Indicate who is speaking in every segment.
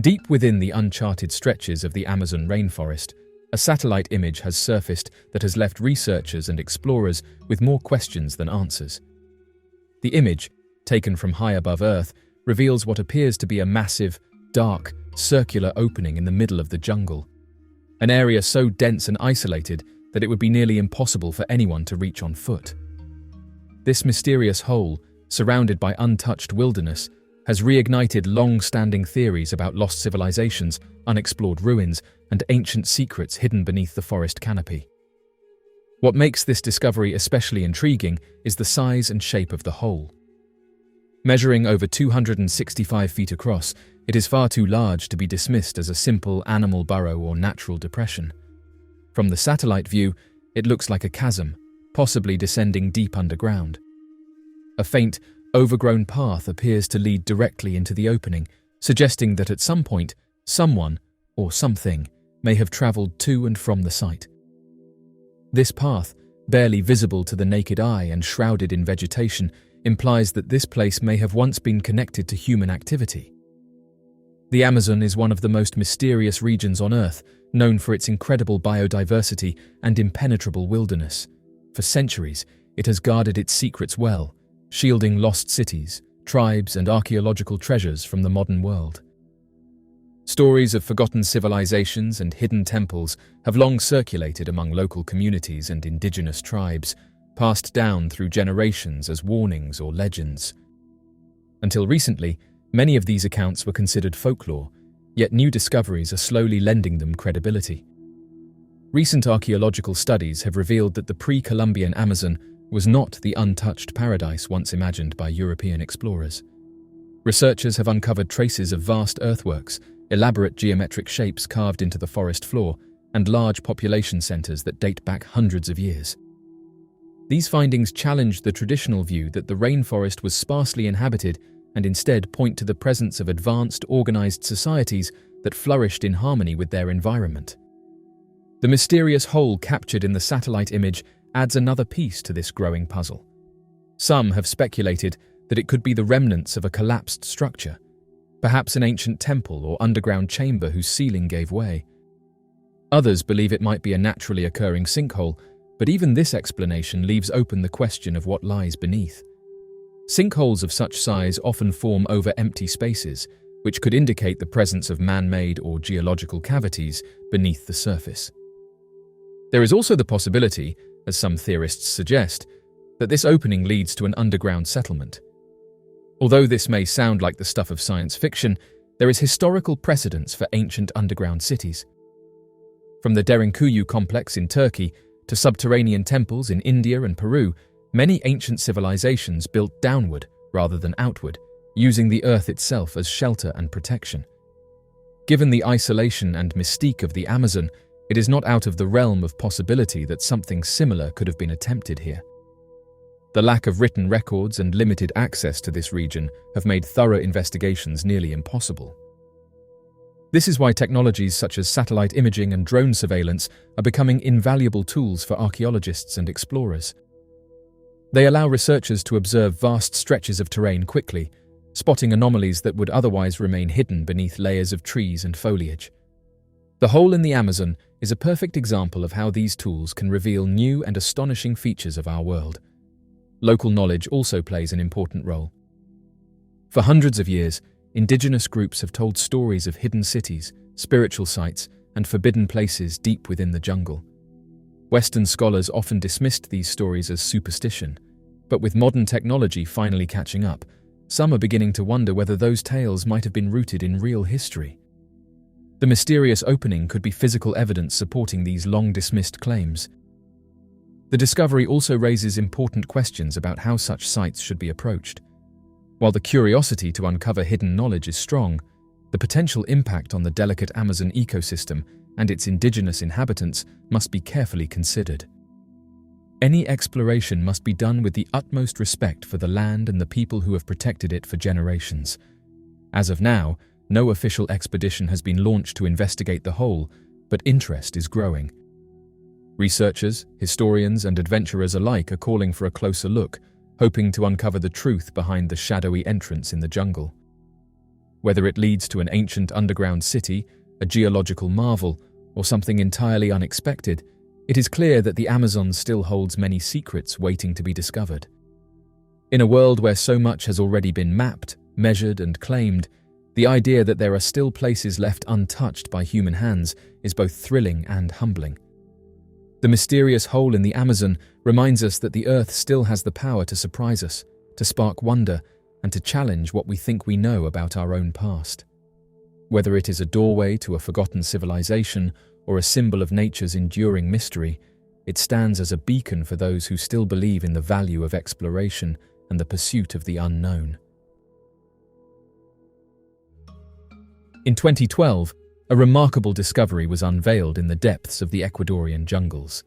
Speaker 1: Deep within the uncharted stretches of the Amazon rainforest, a satellite image has surfaced that has left researchers and explorers with more questions than answers. The image, taken from high above Earth, reveals what appears to be a massive, dark, circular opening in the middle of the jungle. An area so dense and isolated that it would be nearly impossible for anyone to reach on foot. This mysterious hole, surrounded by untouched wilderness, has reignited long-standing theories about lost civilizations, unexplored ruins, and ancient secrets hidden beneath the forest canopy. What makes this discovery especially intriguing is the size and shape of the hole. Measuring over 265 feet across, it is far too large to be dismissed as a simple animal burrow or natural depression. From the satellite view, it looks like a chasm, possibly descending deep underground. A faint, overgrown path appears to lead directly into the opening, suggesting that at some point, someone, or something, may have traveled to and from the site. This path, barely visible to the naked eye and shrouded in vegetation, implies that this place may have once been connected to human activity. The Amazon is one of the most mysterious regions on Earth, known for its incredible biodiversity and impenetrable wilderness. For centuries, it has guarded its secrets well, shielding lost cities, tribes, and archaeological treasures from the modern world. Stories of forgotten civilizations and hidden temples have long circulated among local communities and indigenous tribes, passed down through generations as warnings or legends. Until recently, many of these accounts were considered folklore, yet new discoveries are slowly lending them credibility. Recent archaeological studies have revealed that the pre-Columbian Amazon was not the untouched paradise once imagined by European explorers. Researchers have uncovered traces of vast earthworks, elaborate geometric shapes carved into the forest floor, and large population centers that date back hundreds of years. These findings challenge the traditional view that the rainforest was sparsely inhabited and instead point to the presence of advanced, organized societies that flourished in harmony with their environment. The mysterious hole captured in the satellite image adds another piece to this growing puzzle. Some have speculated that it could be the remnants of a collapsed structure, perhaps an ancient temple or underground chamber whose ceiling gave way. Others believe it might be a naturally occurring sinkhole, but even this explanation leaves open the question of what lies beneath. Sinkholes of such size often form over empty spaces, which could indicate the presence of man-made or geological cavities beneath the surface. There is also the possibility, as some theorists suggest, that this opening leads to an underground settlement. Although this may sound like the stuff of science fiction, there is historical precedence for ancient underground cities. From the Derinkuyu complex in Turkey to subterranean temples in India and Peru, many ancient civilizations built downward rather than outward, using the earth itself as shelter and protection. Given the isolation and mystique of the Amazon, it is not out of the realm of possibility that something similar could have been attempted here. The lack of written records and limited access to this region have made thorough investigations nearly impossible. This is why technologies such as satellite imaging and drone surveillance are becoming invaluable tools for archaeologists and explorers. They allow researchers to observe vast stretches of terrain quickly, spotting anomalies that would otherwise remain hidden beneath layers of trees and foliage. The hole in the Amazon is a perfect example of how these tools can reveal new and astonishing features of our world. Local knowledge also plays an important role. For hundreds of years, indigenous groups have told stories of hidden cities, spiritual sites, and forbidden places deep within the jungle. Western scholars often dismissed these stories as superstition, but with modern technology finally catching up, some are beginning to wonder whether those tales might have been rooted in real history. The mysterious opening could be physical evidence supporting these long-dismissed claims. The discovery also raises important questions about how such sites should be approached. While the curiosity to uncover hidden knowledge is strong, the potential impact on the delicate Amazon ecosystem and its indigenous inhabitants must be carefully considered. Any exploration must be done with the utmost respect for the land and the people who have protected it for generations. As of now, no official expedition has been launched to investigate the hole, but interest is growing. Researchers, historians, and adventurers alike are calling for a closer look, hoping to uncover the truth behind the shadowy entrance in the jungle. Whether it leads to an ancient underground city, a geological marvel, or something entirely unexpected, it is clear that the Amazon still holds many secrets waiting to be discovered. In a world where so much has already been mapped, measured, and claimed, the idea that there are still places left untouched by human hands is both thrilling and humbling. The mysterious hole in the Amazon reminds us that the Earth still has the power to surprise us, to spark wonder, and to challenge what we think we know about our own past. Whether it is a doorway to a forgotten civilization or a symbol of nature's enduring mystery, it stands as a beacon for those who still believe in the value of exploration and the pursuit of the unknown. In 2012, a remarkable discovery was unveiled in the depths of the Ecuadorian jungles.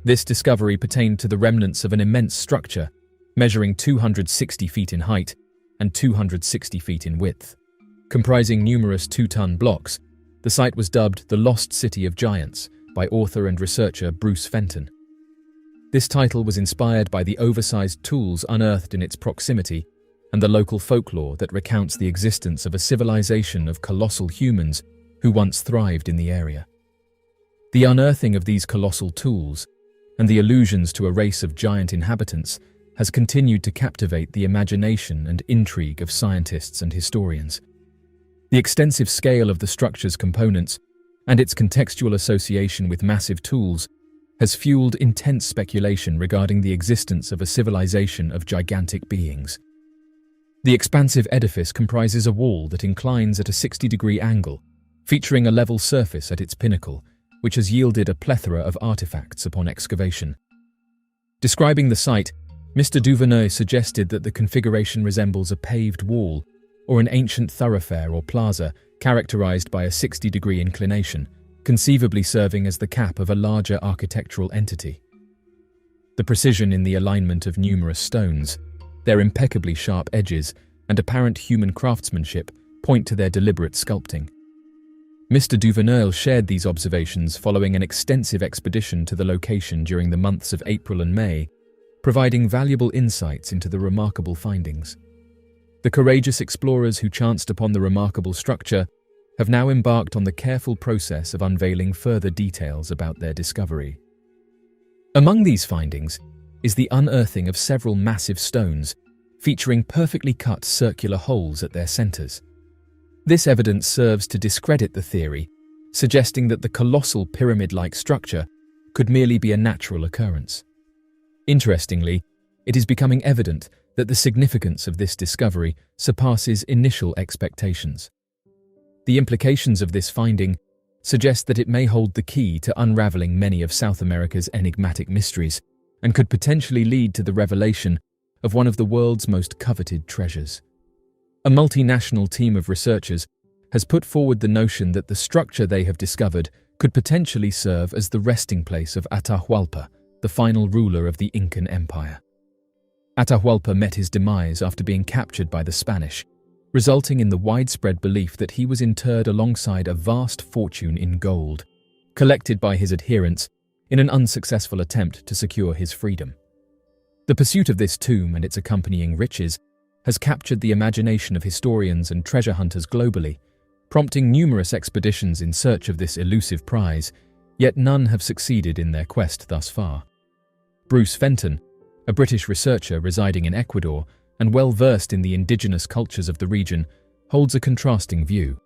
Speaker 1: This discovery pertained to the remnants of an immense structure, measuring 260 feet in height and 260 feet in width. Comprising numerous 2-ton blocks, the site was dubbed the Lost City of Giants by author and researcher Bruce Fenton. This title was inspired by the oversized tools unearthed in its proximity and the local folklore that recounts the existence of a civilization of colossal humans who once thrived in the area. The unearthing of these colossal tools and the allusions to a race of giant inhabitants has continued to captivate the imagination and intrigue of scientists and historians. The extensive scale of the structure's components and its contextual association with massive tools has fueled intense speculation regarding the existence of a civilization of gigantic beings. The expansive edifice comprises a wall that inclines at a 60-degree angle, featuring a level surface at its pinnacle, which has yielded a plethora of artifacts upon excavation. Describing the site, Mr. Duvernay suggested that the configuration resembles a paved wall or an ancient thoroughfare or plaza characterized by a 60-degree inclination, conceivably serving as the cap of a larger architectural entity. The precision in the alignment of numerous stones, their impeccably sharp edges, and apparent human craftsmanship point to their deliberate sculpting. Mr. Duvernay shared these observations following an extensive expedition to the location during the months of April and May, providing valuable insights into the remarkable findings. The courageous explorers who chanced upon the remarkable structure have now embarked on the careful process of unveiling further details about their discovery. Among these findings is the unearthing of several massive stones featuring perfectly cut circular holes at their centers. This evidence serves to discredit the theory, suggesting that the colossal pyramid-like structure could merely be a natural occurrence. Interestingly, it is becoming evident that the significance of this discovery surpasses initial expectations. The implications of this finding suggest that it may hold the key to unraveling many of South America's enigmatic mysteries and could potentially lead to the revelation of one of the world's most coveted treasures. A multinational team of researchers has put forward the notion that the structure they have discovered could potentially serve as the resting place of Atahualpa, the final ruler of the Incan Empire. Atahualpa met his demise after being captured by the Spanish, resulting in the widespread belief that he was interred alongside a vast fortune in gold, collected by his adherents in an unsuccessful attempt to secure his freedom. The pursuit of this tomb and its accompanying riches has captured the imagination of historians and treasure hunters globally, prompting numerous expeditions in search of this elusive prize, yet none have succeeded in their quest thus far. Bruce Fenton, a British researcher residing in Ecuador and well-versed in the indigenous cultures of the region, holds a contrasting view.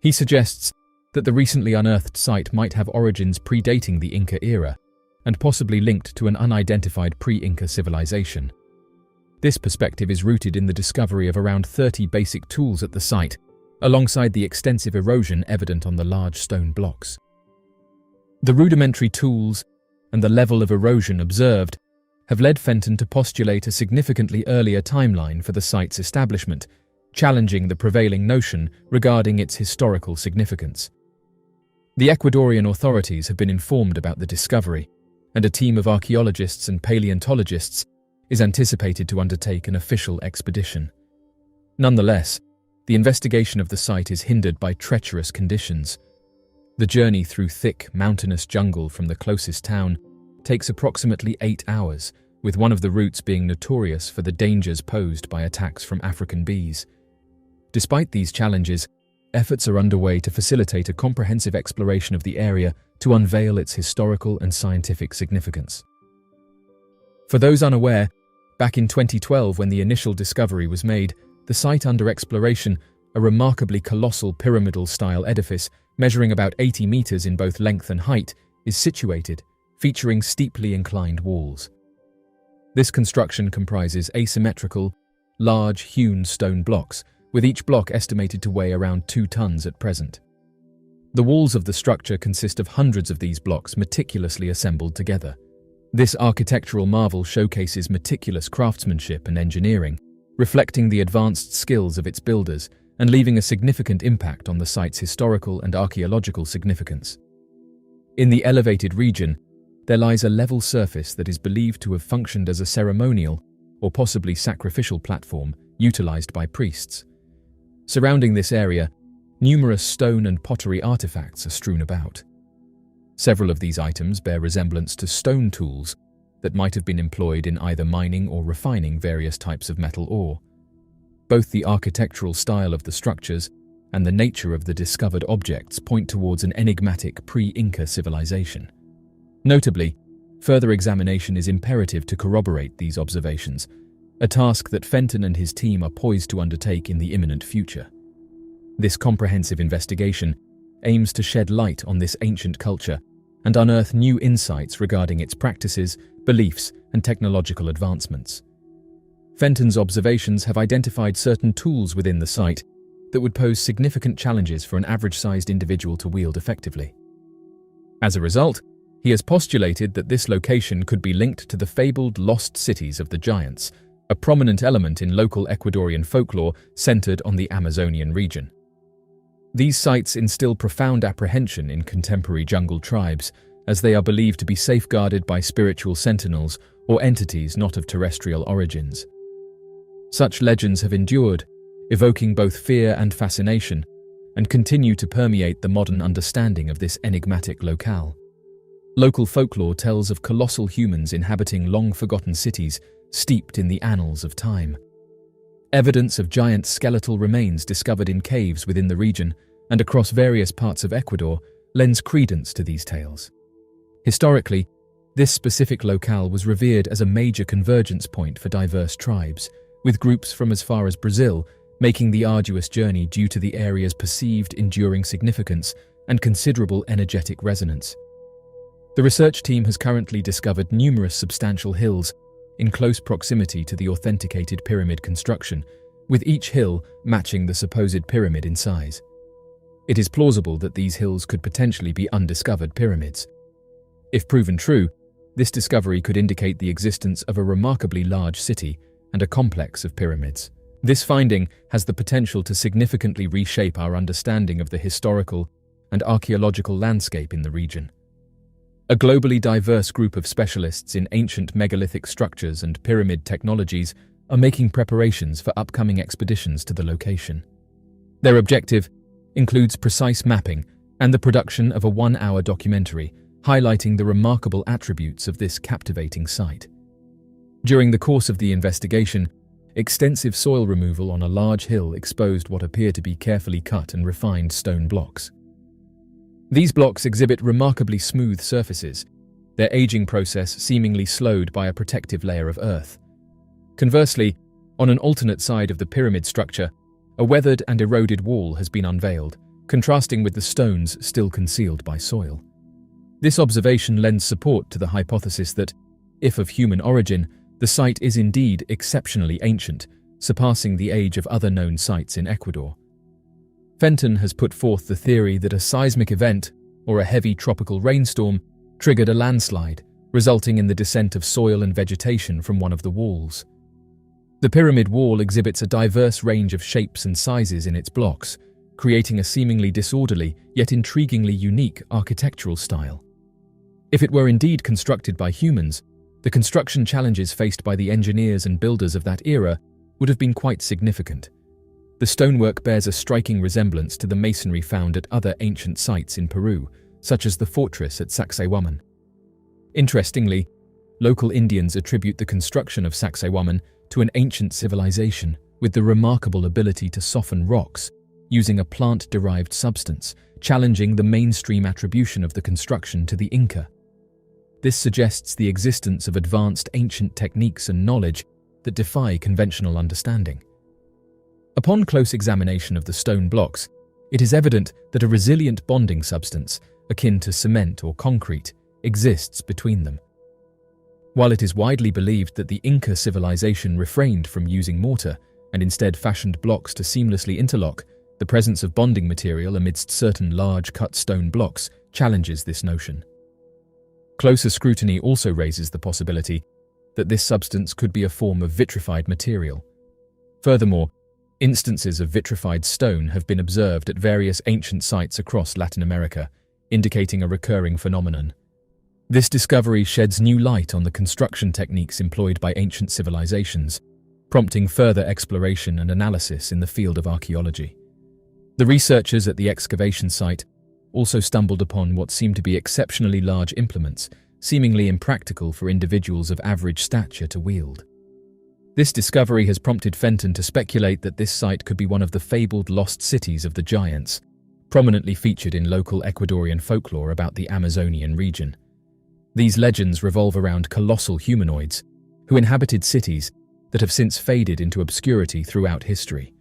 Speaker 1: He suggests that the recently unearthed site might have origins predating the Inca era and possibly linked to an unidentified pre-Inca civilization. This perspective is rooted in the discovery of around 30 basic tools at the site, alongside the extensive erosion evident on the large stone blocks. The rudimentary tools and the level of erosion observed have led Fenton to postulate a significantly earlier timeline for the site's establishment, challenging the prevailing notion regarding its historical significance. The Ecuadorian authorities have been informed about the discovery, and a team of archaeologists and paleontologists is anticipated to undertake an official expedition. Nonetheless, the investigation of the site is hindered by treacherous conditions. The journey through thick, mountainous jungle from the closest town takes approximately 8 hours, with one of the routes being notorious for the dangers posed by attacks from African bees. Despite these challenges, efforts are underway to facilitate a comprehensive exploration of the area to unveil its historical and scientific significance. For those unaware, back in 2012 when the initial discovery was made, the site under exploration, a remarkably colossal pyramidal-style edifice measuring about 80 meters in both length and height, is situated, featuring steeply inclined walls. This construction comprises asymmetrical, large hewn stone blocks, with each block estimated to weigh around 2 tons at present. The walls of the structure consist of hundreds of these blocks meticulously assembled together. This architectural marvel showcases meticulous craftsmanship and engineering, reflecting the advanced skills of its builders and leaving a significant impact on the site's historical and archaeological significance. In the elevated region, there lies a level surface that is believed to have functioned as a ceremonial or possibly sacrificial platform utilized by priests. Surrounding this area, numerous stone and pottery artifacts are strewn about. Several of these items bear resemblance to stone tools that might have been employed in either mining or refining various types of metal ore. Both the architectural style of the structures and the nature of the discovered objects point towards an enigmatic pre-Inca civilization. Notably, further examination is imperative to corroborate these observations, a task that Fenton and his team are poised to undertake in the imminent future. This comprehensive investigation aims to shed light on this ancient culture and unearth new insights regarding its practices, beliefs, and technological advancements. Fenton's observations have identified certain tools within the site that would pose significant challenges for an average-sized individual to wield effectively. As a result, he has postulated that this location could be linked to the fabled lost cities of the giants, a prominent element in local Ecuadorian folklore centered on the Amazonian region. These sites instill profound apprehension in contemporary jungle tribes, as they are believed to be safeguarded by spiritual sentinels or entities not of terrestrial origins. Such legends have endured, evoking both fear and fascination, and continue to permeate the modern understanding of this enigmatic locale. Local folklore tells of colossal humans inhabiting long-forgotten cities steeped in the annals of time. Evidence of giant skeletal remains discovered in caves within the region and across various parts of Ecuador lends credence to these tales. Historically, this specific locale was revered as a major convergence point for diverse tribes, with groups from as far as Brazil making the arduous journey due to the area's perceived enduring significance and considerable energetic resonance. The research team has currently discovered numerous substantial hills in close proximity to the authenticated pyramid construction, with each hill matching the supposed pyramid in size. It is plausible that these hills could potentially be undiscovered pyramids. If proven true, this discovery could indicate the existence of a remarkably large city and a complex of pyramids. This finding has the potential to significantly reshape our understanding of the historical and archaeological landscape in the region. A globally diverse group of specialists in ancient megalithic structures and pyramid technologies are making preparations for upcoming expeditions to the location. Their objective includes precise mapping and the production of a 1-hour documentary highlighting the remarkable attributes of this captivating site. During the course of the investigation, extensive soil removal on a large hill exposed what appear to be carefully cut and refined stone blocks. These blocks exhibit remarkably smooth surfaces, their aging process seemingly slowed by a protective layer of earth. Conversely, on an alternate side of the pyramid structure, a weathered and eroded wall has been unveiled, contrasting with the stones still concealed by soil. This observation lends support to the hypothesis that, if of human origin, the site is indeed exceptionally ancient, surpassing the age of other known sites in Ecuador. Fenton has put forth the theory that a seismic event, or a heavy tropical rainstorm, triggered a landslide, resulting in the descent of soil and vegetation from one of the walls. The pyramid wall exhibits a diverse range of shapes and sizes in its blocks, creating a seemingly disorderly yet intriguingly unique architectural style. If it were indeed constructed by humans, the construction challenges faced by the engineers and builders of that era would have been quite significant. The stonework bears a striking resemblance to the masonry found at other ancient sites in Peru, such as the fortress at Sacsayhuaman. Interestingly, local Indians attribute the construction of Sacsayhuaman to an ancient civilization, with the remarkable ability to soften rocks using a plant-derived substance, challenging the mainstream attribution of the construction to the Inca. This suggests the existence of advanced ancient techniques and knowledge that defy conventional understanding. Upon close examination of the stone blocks, it is evident that a resilient bonding substance, akin to cement or concrete, exists between them. While it is widely believed that the Inca civilization refrained from using mortar and instead fashioned blocks to seamlessly interlock, the presence of bonding material amidst certain large cut stone blocks challenges this notion. Closer scrutiny also raises the possibility that this substance could be a form of vitrified material. Furthermore, instances of vitrified stone have been observed at various ancient sites across Latin America, indicating a recurring phenomenon. This discovery sheds new light on the construction techniques employed by ancient civilizations, prompting further exploration and analysis in the field of archaeology. The researchers at the excavation site also stumbled upon what seemed to be exceptionally large implements, seemingly impractical for individuals of average stature to wield. This discovery has prompted Fenton to speculate that this site could be one of the fabled lost cities of the giants, prominently featured in local Ecuadorian folklore about the Amazonian region. These legends revolve around colossal humanoids who inhabited cities that have since faded into obscurity throughout history.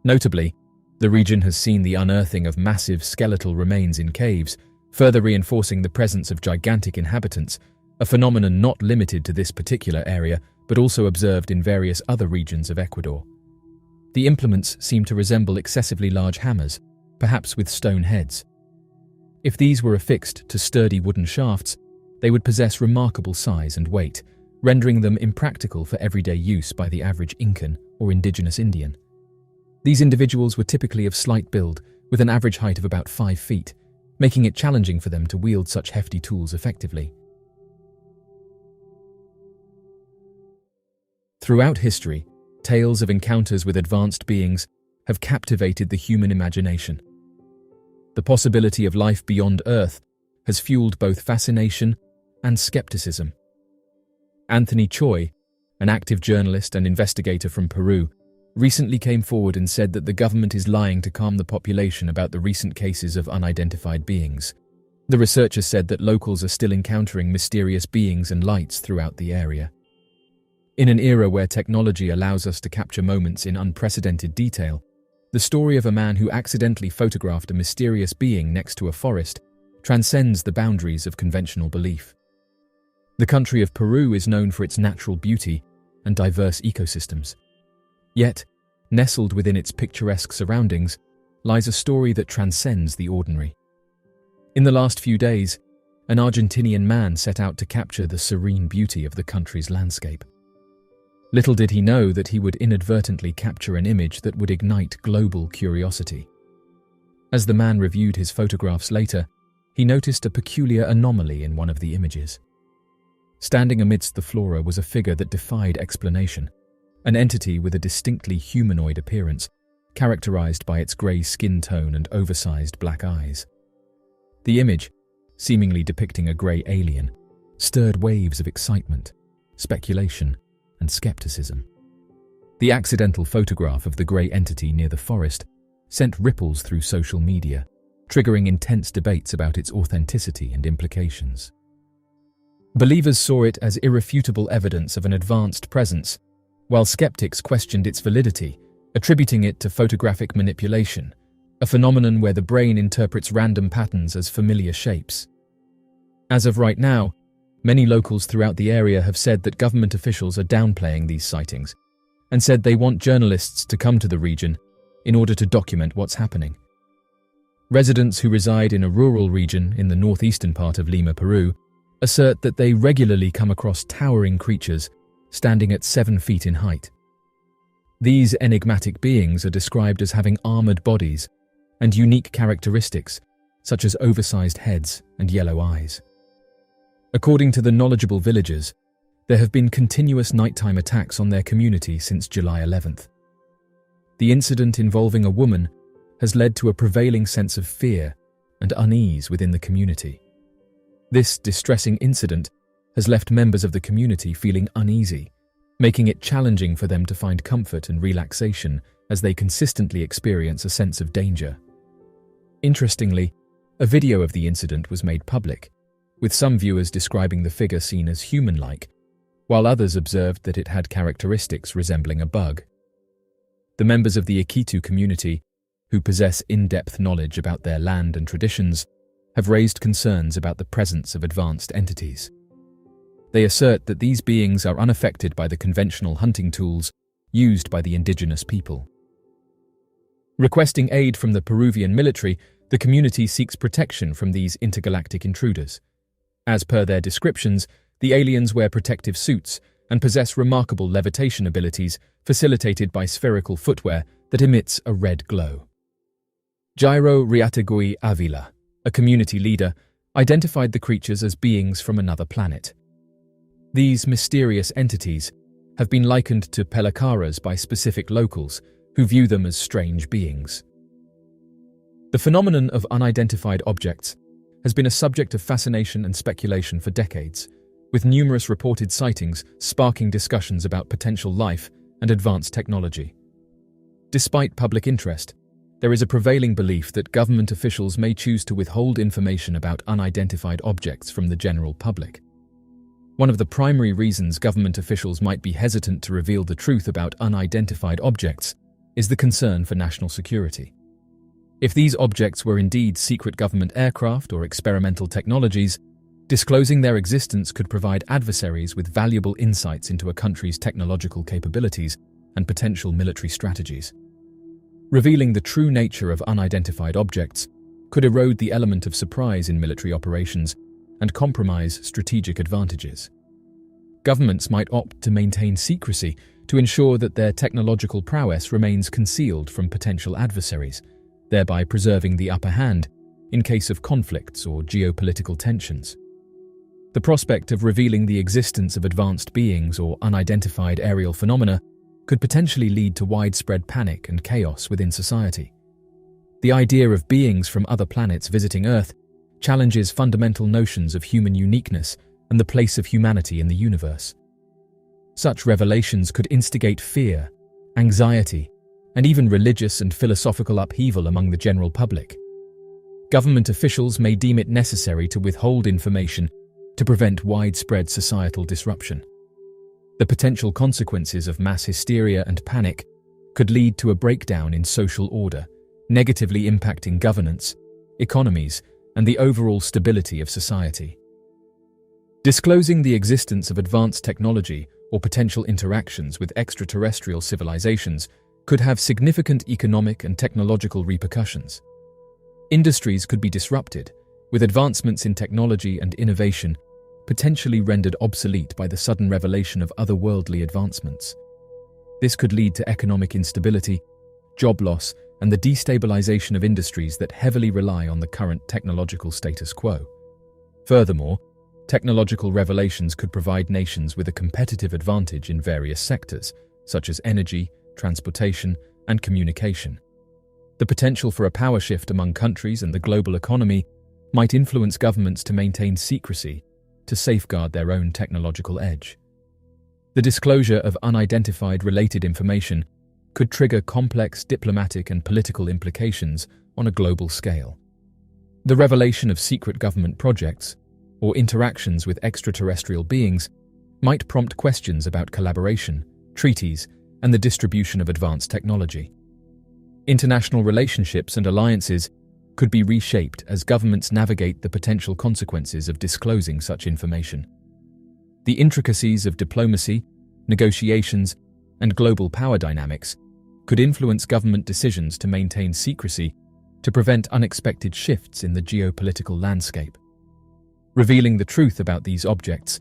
Speaker 1: Notably, the region has seen the unearthing of massive skeletal remains in caves, further reinforcing the presence of gigantic inhabitants, a phenomenon not limited to this particular area but also observed in various other regions of Ecuador. The implements seem to resemble excessively large hammers, perhaps with stone heads. If these were affixed to sturdy wooden shafts, they would possess remarkable size and weight, rendering them impractical for everyday use by the average Incan or indigenous Indian. These individuals were typically of slight build, with an average height of about 5 feet, making it challenging for them to wield such hefty tools effectively. Throughout history, tales of encounters with advanced beings have captivated the human imagination. The possibility of life beyond Earth has fueled both fascination and skepticism. Anthony Choi, an active journalist and investigator from Peru, recently came forward and said that the government is lying to calm the population about the recent cases of unidentified beings. The researcher said that locals are still encountering mysterious beings and lights throughout the area. In an era where technology allows us to capture moments in unprecedented detail, the story of a man who accidentally photographed a mysterious being next to a forest transcends the boundaries of conventional belief. The country of Peru is known for its natural beauty and diverse ecosystems. Yet, nestled within its picturesque surroundings, lies a story that transcends the ordinary. In the last few days, an Argentinian man set out to capture the serene beauty of the country's landscape. Little did he know that he would inadvertently capture an image that would ignite global curiosity. As the man reviewed his photographs later, he noticed a peculiar anomaly in one of the images. Standing amidst the flora was a figure that defied explanation, an entity with a distinctly humanoid appearance, characterized by its grey skin tone and oversized black eyes. The image, seemingly depicting a grey alien, stirred waves of excitement, speculation, and skepticism. The accidental photograph of the grey entity near the forest sent ripples through social media, triggering intense debates about its authenticity and implications. Believers saw it as irrefutable evidence of an advanced presence, while skeptics questioned its validity, attributing it to photographic manipulation, a phenomenon where the brain interprets random patterns as familiar shapes. As of right now, many locals throughout the area have said that government officials are downplaying these sightings and said they want journalists to come to the region in order to document what's happening. Residents who reside in a rural region in the northeastern part of Lima, Peru, assert that they regularly come across towering creatures standing at 7 feet in height. These enigmatic beings are described as having armored bodies and unique characteristics, such as oversized heads and yellow eyes. According to the knowledgeable villagers, there have been continuous nighttime attacks on their community since July 11th. The incident involving a woman has led to a prevailing sense of fear and unease within the community. This distressing incident has left members of the community feeling uneasy, making it challenging for them to find comfort and relaxation as they consistently experience a sense of danger. Interestingly, a video of the incident was made public, with some viewers describing the figure seen as human-like, while others observed that it had characteristics resembling a bug. The members of the Iquitu community, who possess in-depth knowledge about their land and traditions, have raised concerns about the presence of advanced entities. They assert that these beings are unaffected by the conventional hunting tools used by the indigenous people. Requesting aid from the Peruvian military, the community seeks protection from these intergalactic intruders. As per their descriptions, the aliens wear protective suits and possess remarkable levitation abilities facilitated by spherical footwear that emits a red glow. Jairo Riategui Avila, a community leader, identified the creatures as beings from another planet. These mysterious entities have been likened to pelacaras by specific locals who view them as strange beings. The phenomenon of unidentified objects has been a subject of fascination and speculation for decades, with numerous reported sightings sparking discussions about potential life and advanced technology. Despite public interest, there is a prevailing belief that government officials may choose to withhold information about unidentified objects from the general public. One of the primary reasons government officials might be hesitant to reveal the truth about unidentified objects is the concern for national security. If these objects were indeed secret government aircraft or experimental technologies, disclosing their existence could provide adversaries with valuable insights into a country's technological capabilities and potential military strategies. Revealing the true nature of unidentified objects could erode the element of surprise in military operations and compromise strategic advantages. Governments might opt to maintain secrecy to ensure that their technological prowess remains concealed from potential adversaries, thereby preserving the upper hand in case of conflicts or geopolitical tensions. The prospect of revealing the existence of advanced beings or unidentified aerial phenomena could potentially lead to widespread panic and chaos within society. The idea of beings from other planets visiting Earth challenges fundamental notions of human uniqueness and the place of humanity in the universe. Such revelations could instigate fear, anxiety, and even religious and philosophical upheaval among the general public. Government officials may deem it necessary to withhold information to prevent widespread societal disruption. The potential consequences of mass hysteria and panic could lead to a breakdown in social order, negatively impacting governance, economies, and the overall stability of society. Disclosing the existence of advanced technology or potential interactions with extraterrestrial civilizations could have significant economic and technological repercussions. Industries could be disrupted, with advancements in technology and innovation potentially rendered obsolete by the sudden revelation of otherworldly advancements. This could lead to economic instability, job loss, and the destabilization of industries that heavily rely on the current technological status quo. Furthermore, technological revelations could provide nations with a competitive advantage in various sectors, such as energy, transportation, and communication. The potential for a power shift among countries and the global economy might influence governments to maintain secrecy to safeguard their own technological edge. The disclosure of unidentified related information could trigger complex diplomatic and political implications on a global scale. The revelation of secret government projects or interactions with extraterrestrial beings might prompt questions about collaboration, treaties, and the distribution of advanced technology. International relationships and alliances could be reshaped as governments navigate the potential consequences of disclosing such information. The intricacies of diplomacy, negotiations, and global power dynamics could influence government decisions to maintain secrecy to prevent unexpected shifts in the geopolitical landscape. Revealing the truth about these objects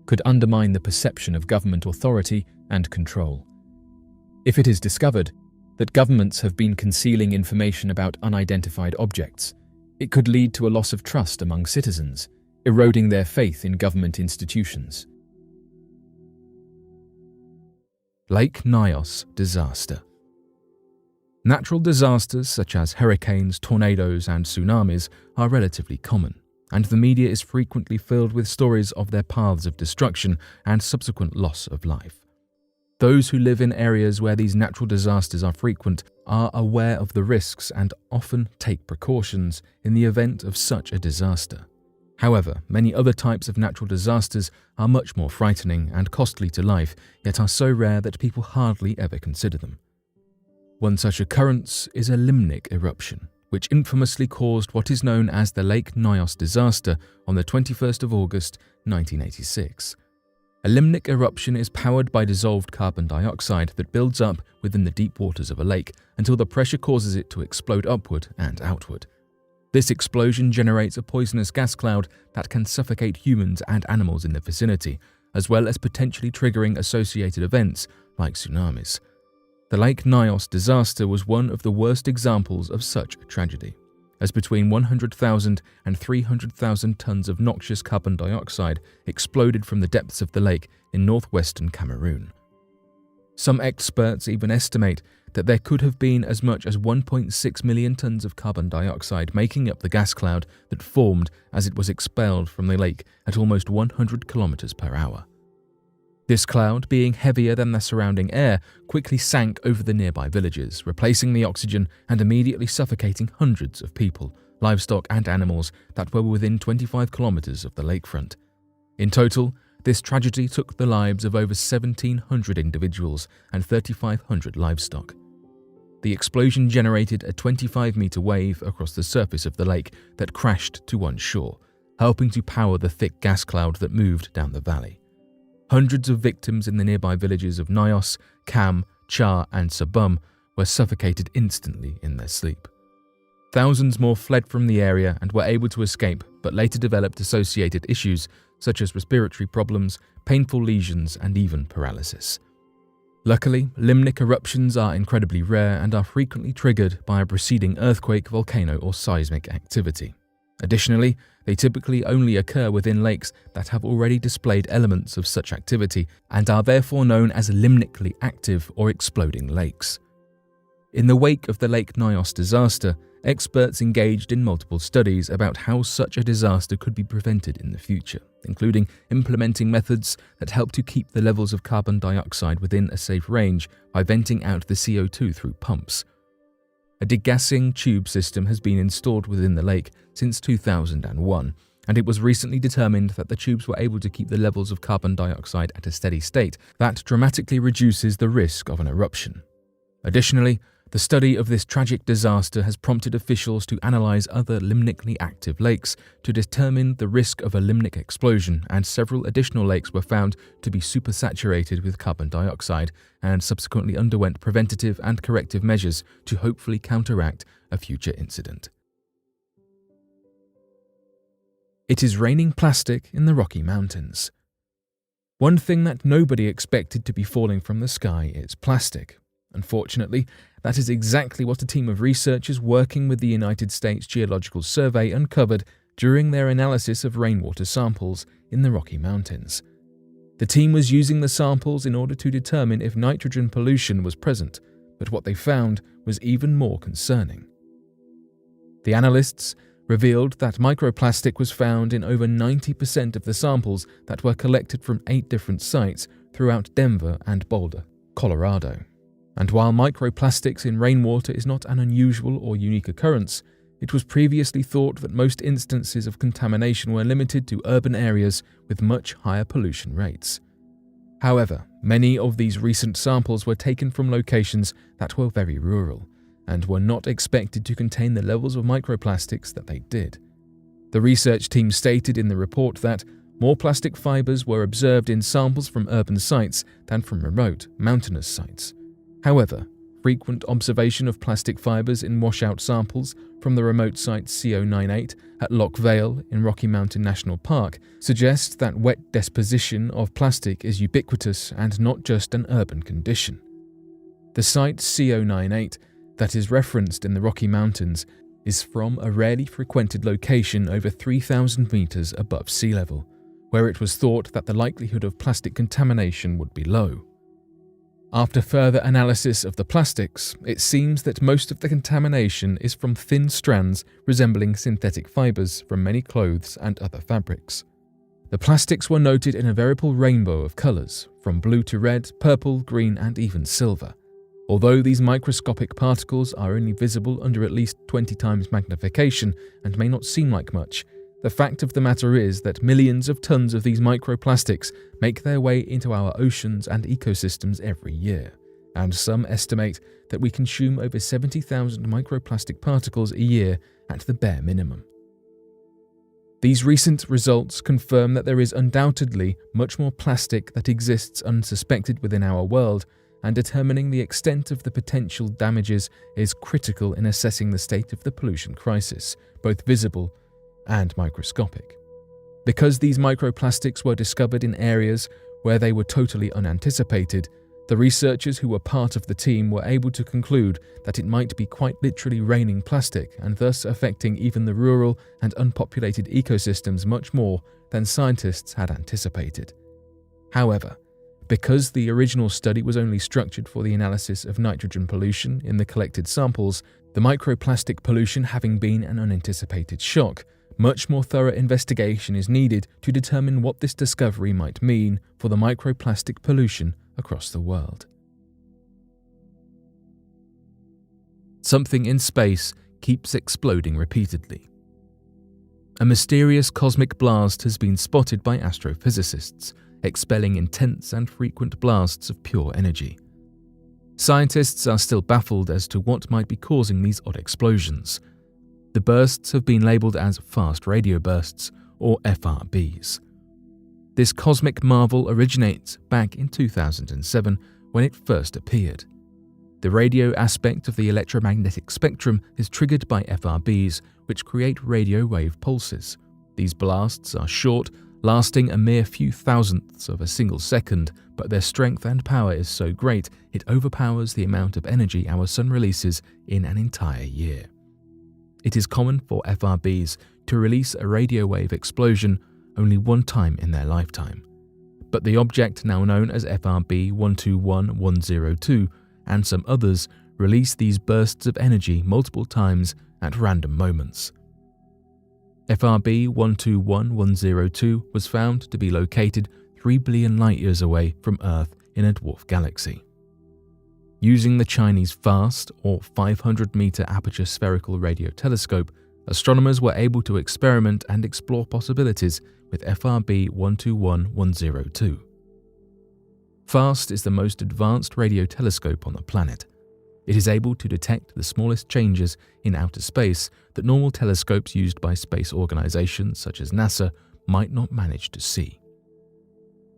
Speaker 1: could undermine the perception of government authority and control. If it is discovered that governments have been concealing information about unidentified objects, it could lead to a loss of trust among citizens, eroding their faith in government institutions.
Speaker 2: Lake Nyos disaster. Natural disasters such as hurricanes, tornadoes, and tsunamis are relatively common, and the media is frequently filled with stories of their paths of destruction and subsequent loss of life. Those who live in areas where these natural disasters are frequent are aware of the risks and often take precautions in the event of such a disaster. However, many other types of natural disasters are much more frightening and costly to life, yet are so rare that people hardly ever consider them. One such occurrence is a limnic eruption, which infamously caused what is known as the Lake Nyos disaster on the 21st of August, 1986. A limnic eruption is powered by dissolved carbon dioxide that builds up within the deep waters of a lake until the pressure causes it to explode upward and outward. This explosion generates a poisonous gas cloud that can suffocate humans and animals in the vicinity, as well as potentially triggering associated events like tsunamis. The Lake Nyos disaster was one of the worst examples of such a tragedy, as between 100,000 and 300,000 tons of noxious carbon dioxide exploded from the depths of the lake in northwestern Cameroon. Some experts even estimate that there could have been as much as 1.6 million tons of carbon dioxide making up the gas cloud that formed as it was expelled from the lake at almost 100 kilometers per hour. This cloud, being heavier than the surrounding air, quickly sank over the nearby villages, replacing the oxygen and immediately suffocating hundreds of people, livestock and animals that were within 25 kilometers of the lakefront. In total, this tragedy took the lives of over 1,700 individuals and 3,500 livestock. The explosion generated a 25-meter wave across the surface of the lake that crashed to one shore, helping to power the thick gas cloud that moved down the valley. Hundreds of victims in the nearby villages of Nyos, Kam, Char, and Sabum were suffocated instantly in their sleep. Thousands more fled from the area and were able to escape, but later developed associated issues such as respiratory problems, painful lesions, and even paralysis. Luckily, limnic eruptions are incredibly rare and are frequently triggered by a preceding earthquake, volcano, or seismic activity. Additionally, they typically only occur within lakes that have already displayed elements of such activity and are therefore known as limnically active or exploding lakes. In the wake of the Lake Nyos disaster, experts engaged in multiple studies about how such a disaster could be prevented in the future, including implementing methods that help to keep the levels of carbon dioxide within a safe range by venting out the CO2 through pumps. A degassing tube system has been installed within the lake since 2001, and it was recently determined that the tubes were able to keep the levels of carbon dioxide at a steady state that dramatically reduces the risk of an eruption. Additionally, the study of this tragic disaster has prompted officials to analyze other limnically active lakes to determine the risk of a limnic explosion, and several additional lakes were found to be supersaturated with carbon dioxide and subsequently underwent preventative and corrective measures to hopefully counteract a future incident. It is raining plastic in the Rocky Mountains. One thing that nobody expected to be falling from the sky is plastic. Unfortunately, that is exactly what a team of researchers working with the United States Geological Survey uncovered during their analysis of rainwater samples in the Rocky Mountains. The team was using the samples in order to determine if nitrogen pollution was present, but what they found was even more concerning. The analysts revealed that microplastic was found in over 90% of the samples that were collected from 8 different sites throughout Denver and Boulder, Colorado. And while microplastics in rainwater is not an unusual or unique occurrence, it was previously thought that most instances of contamination were limited to urban areas with much higher pollution rates. However, many of these recent samples were taken from locations that were very rural and were not expected to contain the levels of microplastics that they did. The research team stated in the report that more plastic fibers were observed in samples from urban sites than from remote, mountainous sites. However, frequent observation of plastic fibers in washout samples from the remote site CO98 at Loch Vale in Rocky Mountain National Park suggests that wet deposition of plastic is ubiquitous and not just an urban condition. The site CO98 that is referenced in the Rocky Mountains is from a rarely frequented location over 3,000 meters above sea level, where it was thought that the likelihood of plastic contamination would be low. After further analysis of the plastics, it seems that most of the contamination is from thin strands resembling synthetic fibers from many clothes and other fabrics. The plastics were noted in a veritable rainbow of colours, from blue to red, purple, green and even silver. Although these microscopic particles are only visible under at least 20 times magnification and may not seem like much, the fact of the matter is that millions of tons of these microplastics make their way into our oceans and ecosystems every year, and some estimate that we consume over 70,000 microplastic particles a year at the bare minimum. These recent results confirm that there is undoubtedly much more plastic that exists unsuspected within our world, and determining the extent of the potential damages is critical in assessing the state of the pollution crisis, both visible and microscopic. Because these microplastics were discovered in areas where they were totally unanticipated, the researchers who were part of the team were able to conclude that it might be quite literally raining plastic and thus affecting even the rural and unpopulated ecosystems much more than scientists had anticipated. However, because the original study was only structured for the analysis of nitrogen pollution in the collected samples, the microplastic pollution having been an unanticipated shock, much more thorough investigation is needed to determine what this discovery might mean for the microplastic pollution across the world. Something in space keeps exploding repeatedly. A mysterious cosmic blast has been spotted by astrophysicists, expelling intense and frequent blasts of pure energy. Scientists are still baffled as to what might be causing these odd explosions. The bursts have been labelled as fast radio bursts, or FRBs. This cosmic marvel originates back in 2007 when it first appeared. The radio aspect of the electromagnetic spectrum is triggered by FRBs, which create radio wave pulses. These blasts are short, lasting a mere few thousandths of a single second, but their strength and power is so great it overpowers the amount of energy our sun releases in an entire year. It is common for FRBs to release a radio wave explosion only one time in their lifetime. But the object now known as FRB 121102 and some others release these bursts of energy multiple times at random moments. FRB 121102 was found to be located 3 billion light-years away from Earth in a dwarf galaxy. Using the Chinese FAST, or 500-meter aperture spherical radio telescope, astronomers were able to experiment and explore possibilities with FRB 121102. FAST is the most advanced radio telescope on the planet. It is able to detect the smallest changes in outer space that normal telescopes used by space organizations such as NASA might not manage to see.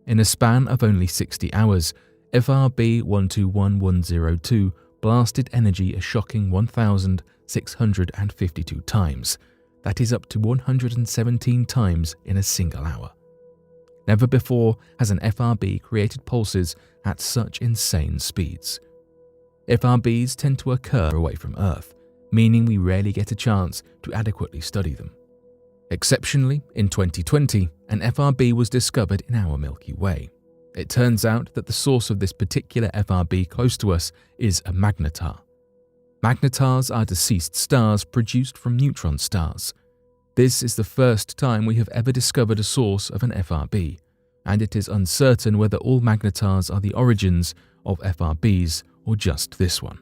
Speaker 2: In a span of only 60 hours, FRB 121102 blasted energy a shocking 1,652 times. That is up to 117 times in a single hour. Never before has an FRB created pulses at such insane speeds. FRBs tend to occur away from Earth, meaning we rarely get a chance to adequately study them. Exceptionally, in 2020, an FRB was discovered in our Milky Way. It turns out that the source of this particular FRB close to us is a magnetar. Magnetars are deceased stars produced from neutron stars. This is the first time we have ever discovered a source of an FRB, and it is uncertain whether all magnetars are the origins of FRBs or just this one.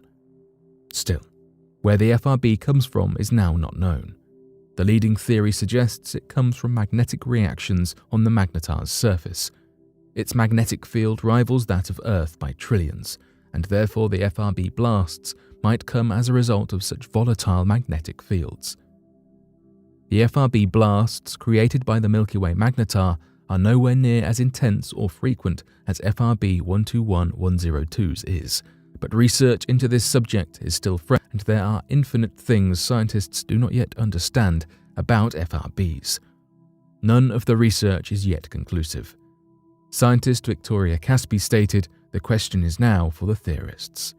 Speaker 2: Still, where the FRB comes from is now not known. The leading theory suggests it comes from magnetic reactions on the magnetar's surface. Its magnetic field rivals that of Earth by trillions, and therefore the FRB blasts might come as a result of such volatile magnetic fields. The FRB blasts created by the Milky Way magnetar are nowhere near as intense or frequent as FRB 121102's is, but research into this subject is still fresh, and there are infinite things scientists do not yet understand about FRBs. None of the research is yet conclusive. Scientist Victoria Caspi stated, "The question is now for the theorists."